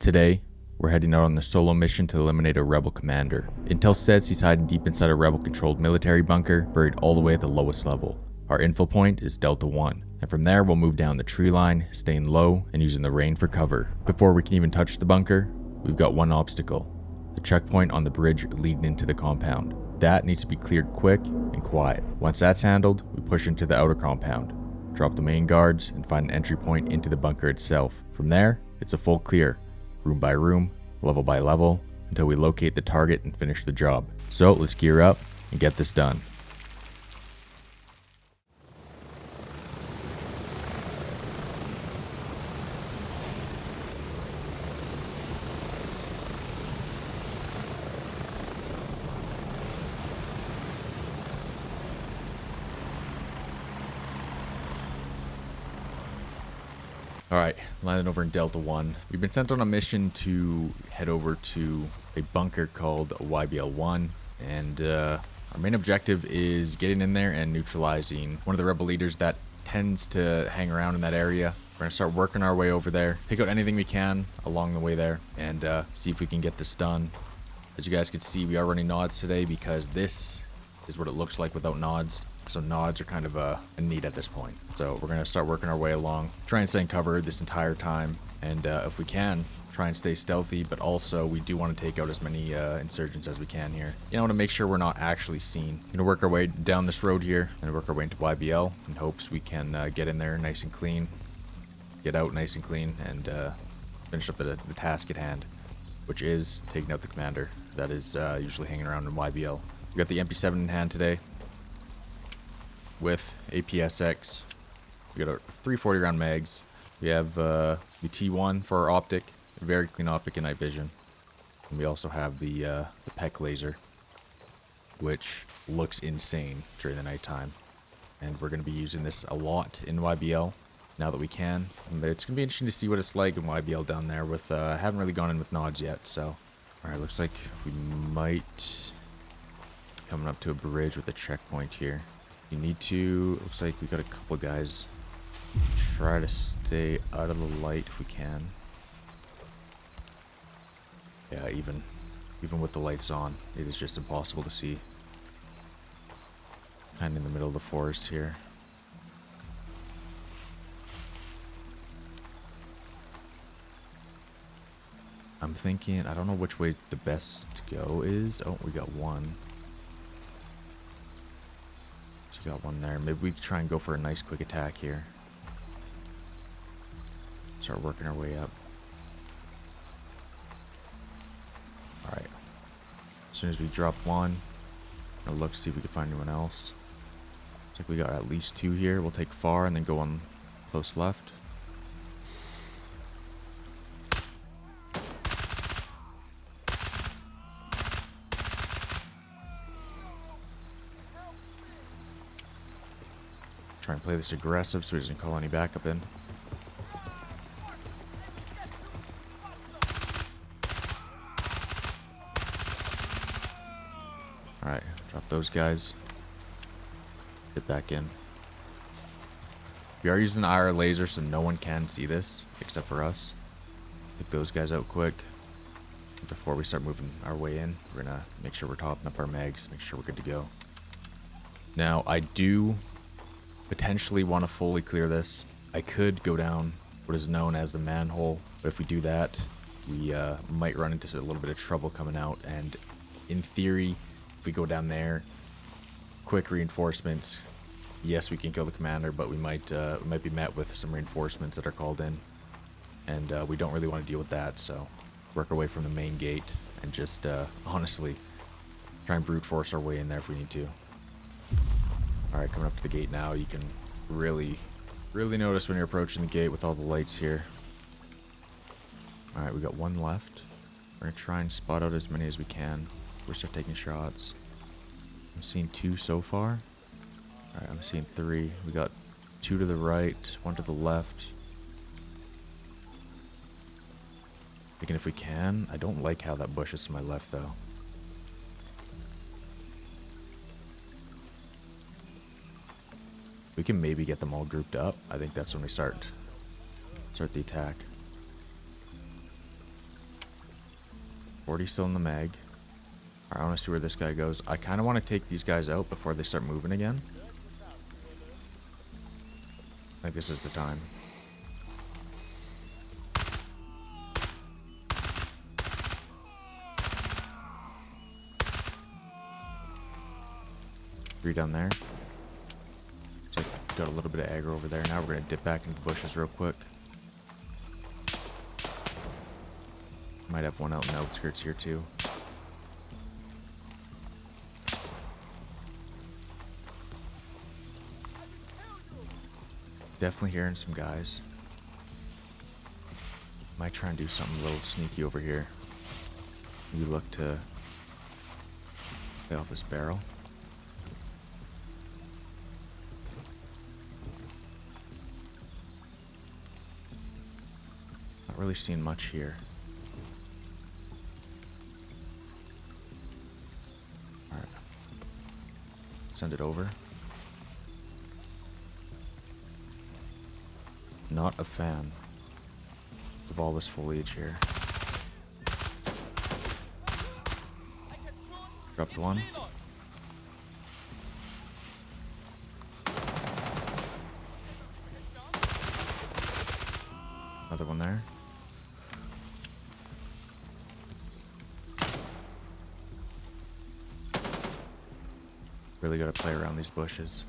Today, we're heading out on the solo mission to eliminate a rebel commander. Intel says he's hiding deep inside a rebel-controlled military bunker, buried all the way at the lowest level. Our info point is Delta 1, and from there we'll move down the tree line, staying low and using the rain for cover. Before we can even touch the bunker, we've got one obstacle: the checkpoint on the bridge leading into the compound. That needs to be cleared quick and quiet. Once that's handled, we push into the outer compound, drop the main guards, and find an entry point into the bunker itself. From there, it's a full clear, room by room, level by level, until we locate the target and finish the job. So let's gear up and get this done. Alright, landed over in Delta 1. We've been sent on a mission to head over to a bunker called YBL-1, and our main objective is getting in there and neutralizing one of the rebel leaders that tends to hang around in that area. We're going to start working our way over there, pick out anything we can along the way there, and see if we can get this done. As you guys can see, we are running nods today because this is what it looks like without nods. So nods are kind of a need at this point. So we're going to start working our way along, try and stay in cover this entire time, and if we can, try and stay stealthy, but also we do want to take out as many insurgents as we can here. You know, to make sure we're not actually seen. Going to work our way down this road here and work our way into YBL in hopes we can get in there nice and clean, get out nice and clean, and finish up the task at hand, which is taking out the commander that is usually hanging around in YBL. We got the MP7 in hand today with APSX. We got our 340 round mags. We have the T1 for our optic, very clean optic and night vision. And we also have the PEC laser, which looks insane during the nighttime. And we're going to be using this a lot in YBL now that we can. And it's going to be interesting to see what it's like in YBL down there with, I haven't really gone in with nods yet, so. Alright, looks like we might be coming up to a bridge with a checkpoint here. You need to, looks like we got a couple guys. Try to stay out of the light if we can. Yeah, even with the lights on, it is just impossible to see. Kind of in the middle of the forest here. I'm thinking, I don't know which way the best to go is. Oh, we got one. So we got one there. Maybe we try and go for a nice quick attack here. Start working our way up. Alright. As soon as we drop one, I'll look to see if we can find anyone else. Looks like we got at least two here. We'll take far and then go on close left. Try and play this aggressive so he doesn't call any backup in. Alright, drop those guys. Get back in. We are using the IR laser so no one can see this except for us. Pick those guys out quick. Before we start moving our way in, we're gonna make sure we're topping up our mags, make sure we're good to go. Now, I do potentially want to fully clear this. I could go down what is known as the manhole, but if we do that, we might run into a little bit of trouble coming out. And in theory, if we go down there, quick reinforcements, yes, we can kill the commander, but we might be met with some reinforcements that are called in, and we don't really want to deal with that. So work our way from the main gate and just honestly try and brute force our way in there if we need to. Alright, coming up to the gate now, you can really notice when you're approaching the gate with all the lights here. Alright, we got one left. We're going to try and spot out as many as we can. We're start taking shots. I'm seeing two so far. Alright, I'm seeing three. We got two to the right, one to the left. Thinking if we can. I don't like how that bush is to my left though. We can maybe get them all grouped up. I think that's when we start the attack. 40 still in the mag. Alright, I want to see where this guy goes. I kind of want to take these guys out before they start moving again. I think this is the time. Three down there. So I got a little bit of aggro over there. Now we're going to dip back into the bushes real quick. Might have one out in the outskirts here too. Definitely hearing some guys. Might try and do something a little sneaky over here. Maybe look to play off this barrel. Not really seeing much here. Alright. Send it over. Not a fan of all this foliage here. Dropped one. Another one there. Really gotta play around these bushes.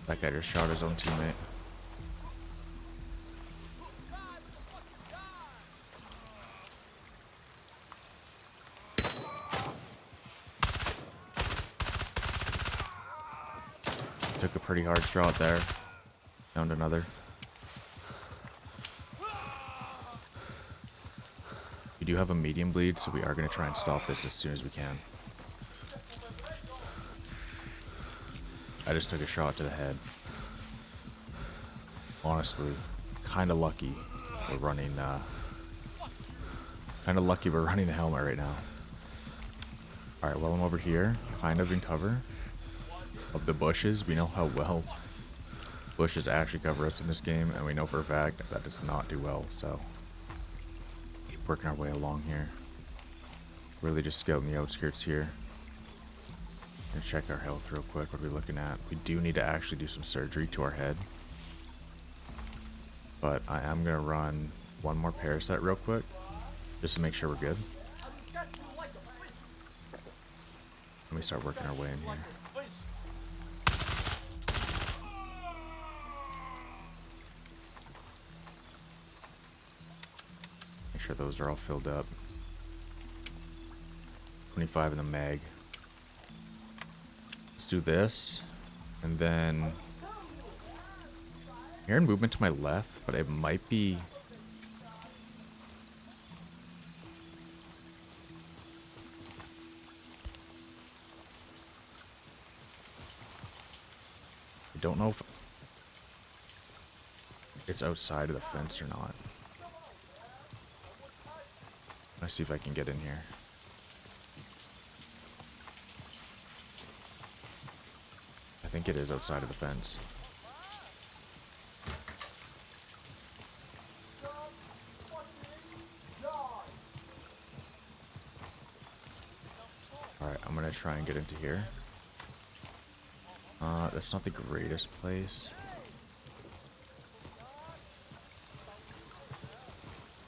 That guy just shot his own teammate. Took a pretty hard shot there. Found another. We do have a medium bleed, so we are going to try and stop this as soon as we can. I just took a shot to the head. Honestly, kind of lucky we're running. Kind of lucky we're running the helmet right now. All right, well I'm over here, kind of in cover of the bushes. We know how well bushes actually cover us in this game, and we know for a fact that does not do well. So keep working our way along here. Really just scouting the outskirts here. Gonna check our health real quick. What are we looking at? We do need to actually do some surgery to our head. But I am gonna run one more parasite real quick, just to make sure we're good. Let me start working our way in here. Make sure those are all filled up. 25 in the mag. Let's do this, and then I'm hearing movement to my left, but it might be I don't know if it's outside of the fence or not. Let's see if I can get in here. I think it is outside of the fence. Alright, I'm gonna try and get into here. That's not the greatest place.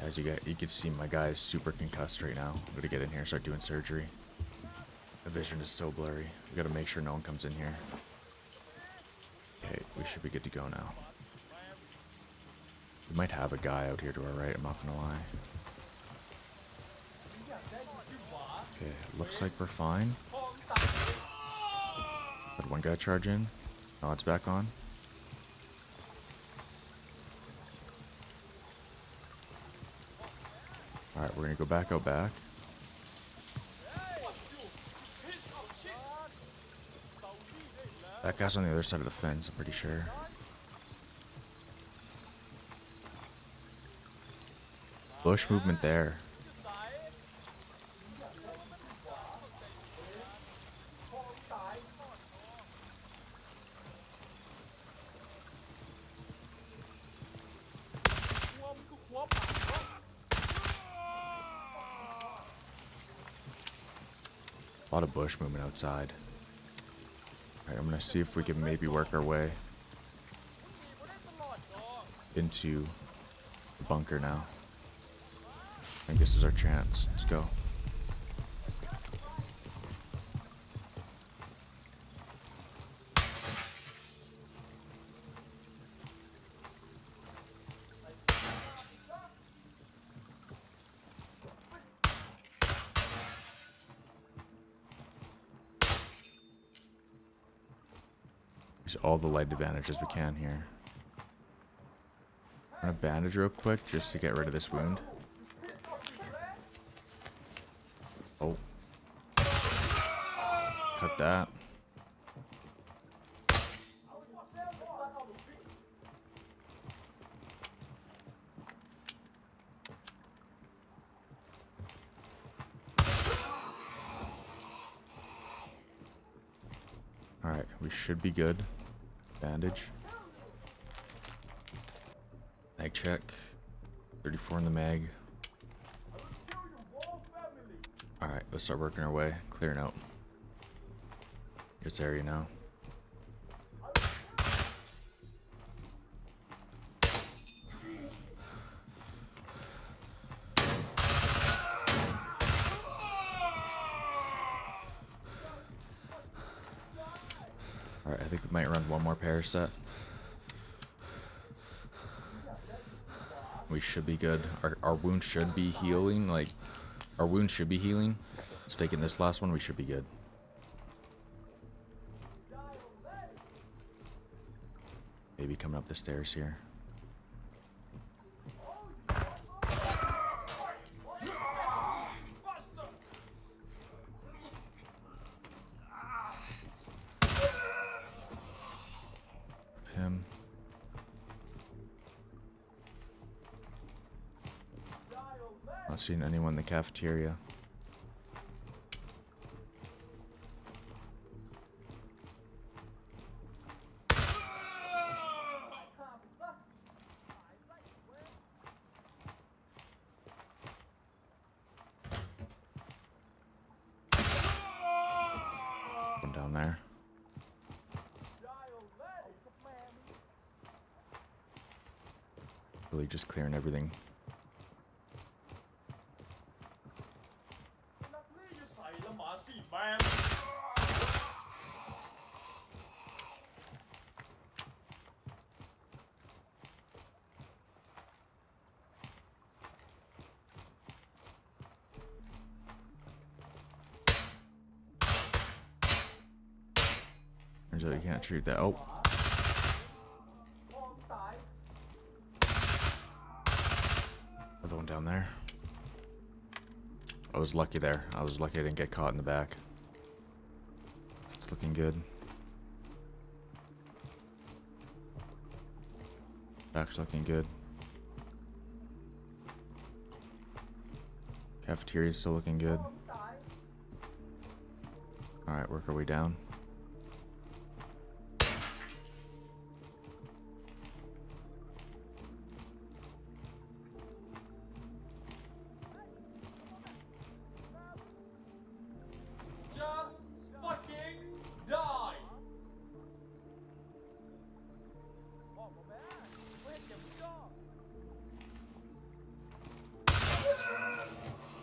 As you can see, my guy is super concussed right now. I'm gonna get in here and start doing surgery. The vision is so blurry. We gotta make sure no one comes in here. Okay, we should be good to go now. We might have a guy out here to our right, I'm not gonna lie. Okay, looks like we're fine. Had one guy charge in. Now it's back on. Alright, we're gonna go back out back. That guy's on the other side of the fence, I'm pretty sure. Bush movement there. lot of bush movement outside. Alright, I'm gonna see if we can maybe work our way into the bunker now. I think this is our chance. Let's go. Use all the light advantages we can here. I'm gonna bandage real quick just to get rid of this wound. Oh. Cut that. Alright, we should be good. Bandage. Mag check. 34 in the mag. Alright, let's start working our way. Clearing out this area now. Alright, I think we might run one more paraset. We should be good. Our wound should be healing. Like, our wound should be healing. So taking this last one, we should be good. Maybe coming up the stairs here. Him. Not seeing anyone in the cafeteria. One down there. Really just clearing everything. Turns out you can't shoot that. Oh. Another one down there. I was lucky there. I was lucky I didn't get caught in the back. It's looking good. Back's looking good. Cafeteria's still looking good. Alright, work our way down. Just fucking die!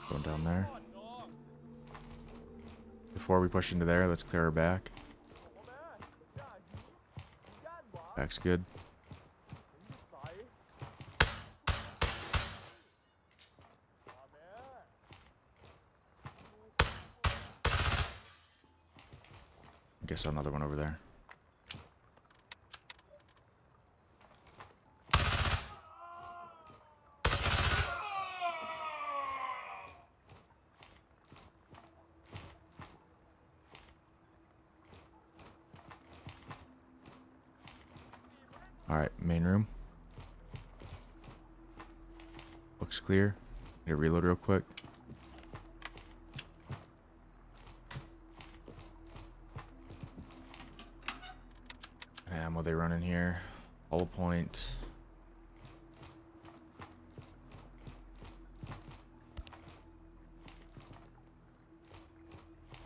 Going down there. Before we push into there, let's clear our back. Back's good. I guess another one over there. Alright, main room. Looks clear. Need to reload real quick. Ammo they run in here. Hollow point.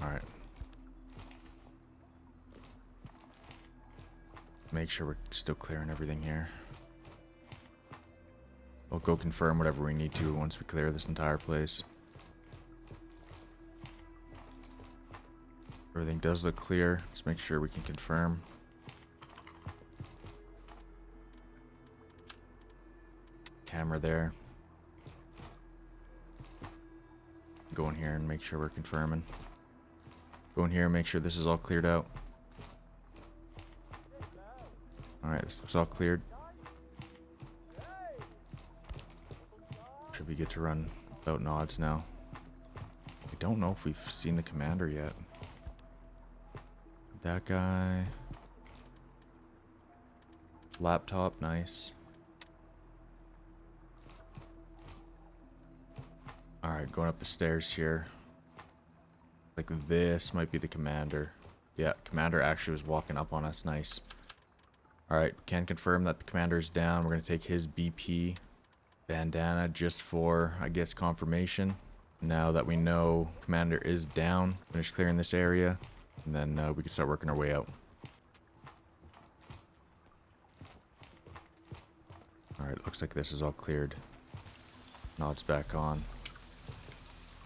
Alright, Make sure we're still clearing everything here. We'll go confirm whatever we need to once we clear this entire place. Everything does look clear. Let's make sure we can confirm. Camera there. Go in here and make sure we're confirming. Go in here and make sure this is all cleared out. Alright, this looks all cleared. Should be good to run without nods now. I don't know if we've seen the commander yet. That guy. Laptop, nice. Alright, going up the stairs here. Like this might be the commander. Yeah, commander actually was walking up on us, nice. Alright, can confirm that the commander is down. We're going to take his BP bandana just for, I guess, confirmation. Now that we know commander is down, finish clearing this area, and then we can start working our way out. Alright, looks like this is all cleared. Nods back on.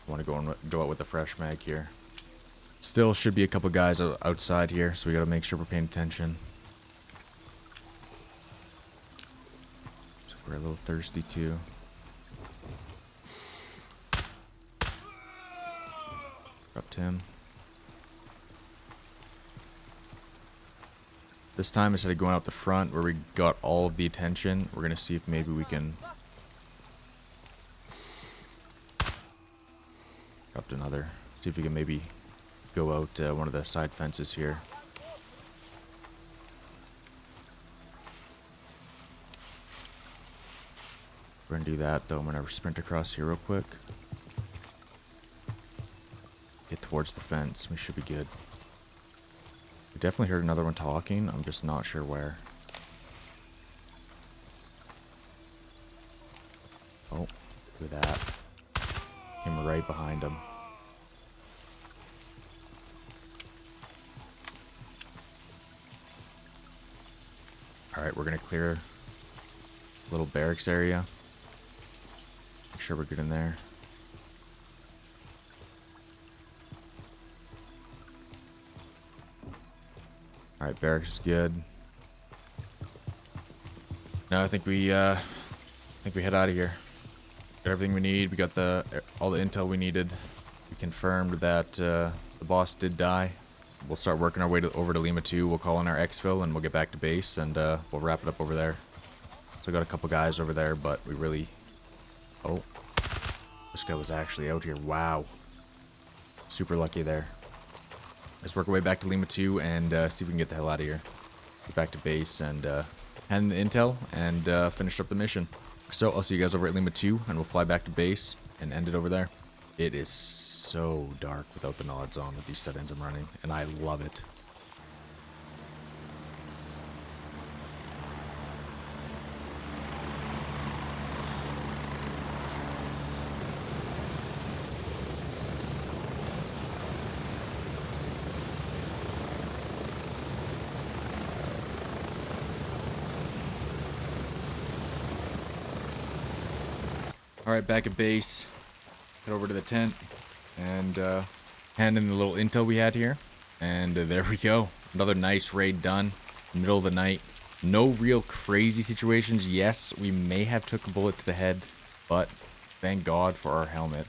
Want to go out with the fresh mag here. Still should be a couple guys outside here, so we got to make sure we're paying attention. So we're a little thirsty too. Dropped him. This time, instead of going out the front where we got all of the attention, we're going to see if maybe we can... Dropped another. See if we can maybe go out one of the side fences here. We're going to do that, though. I'm going to sprint across here real quick. Get towards the fence. We should be good. I definitely heard another one talking. I'm just not sure where. Oh, look at that. Came right behind him. Alright, we're going to clear a little barracks area. Make sure we're good in there. Alright, barracks is good. Now I think we head out of here. Got everything we need. We got all the intel we needed. We confirmed that the boss did die. We'll start working our way over to Lima 2. We'll call in our Exfil and we'll get back to base and we'll wrap it up over there. So got a couple guys over there, but we really... Oh. This guy was actually out here. Wow. Super lucky there. Let's work our way back to Lima 2 and see if we can get the hell out of here. Get back to base and hand the intel and finish up the mission. So I'll see you guys over at Lima 2 and we'll fly back to base and end it over there. It is so dark without the nods on with these settings I'm running, and I love it. Alright, back at base. Head over to the tent and hand in the little intel we had here. And there we go. Another nice raid done. Middle of the night. No real crazy situations. Yes, we may have took a bullet to the head, but thank God for our helmet.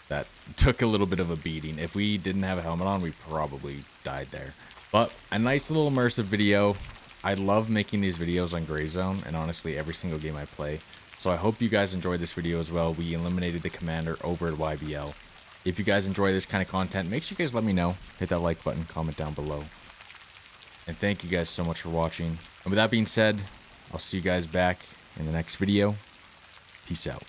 That took a little bit of a beating. If we didn't have a helmet on, we probably died there. But a nice little immersive video. I love making these videos on Grayzone, and honestly, every single game I play. So I hope you guys enjoyed this video as well. We eliminated the commander over at YBL. If you guys enjoy this kind of content, make sure you guys let me know. Hit that like button, comment down below. And thank you guys so much for watching. And with that being said, I'll see you guys back in the next video. Peace out.